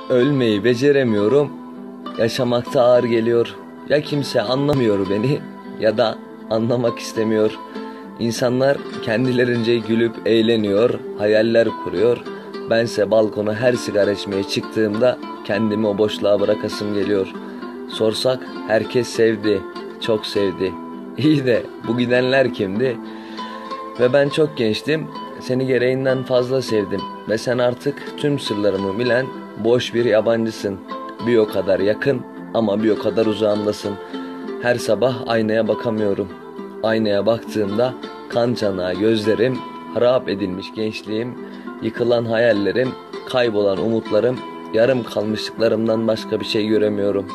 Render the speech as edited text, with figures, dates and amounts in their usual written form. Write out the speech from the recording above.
Ölmeyi beceremiyorum. Yaşamakta ağır geliyor. Ya kimse anlamıyor beni ya da anlamak istemiyor. İnsanlar kendilerince gülüp eğleniyor, hayaller kuruyor. Bense balkona her sigara içmeye çıktığımda kendimi o boşluğa bırakasım geliyor. Sorsak herkes sevdi, çok sevdi. İyi de bu gidenler kimdi? Ve ben çok gençtim, seni gereğinden fazla sevdim. Ve sen artık tüm sırlarımı bilen boş bir yabancısın. Bir o kadar yakın ama bir o kadar uzağımdasın. Her sabah aynaya bakamıyorum. Aynaya baktığımda kan çanağı gözlerim, harap edilmiş gençliğim, yıkılan hayallerim, kaybolan umutlarım, yarım kalmışlıklarımdan başka bir şey göremiyorum.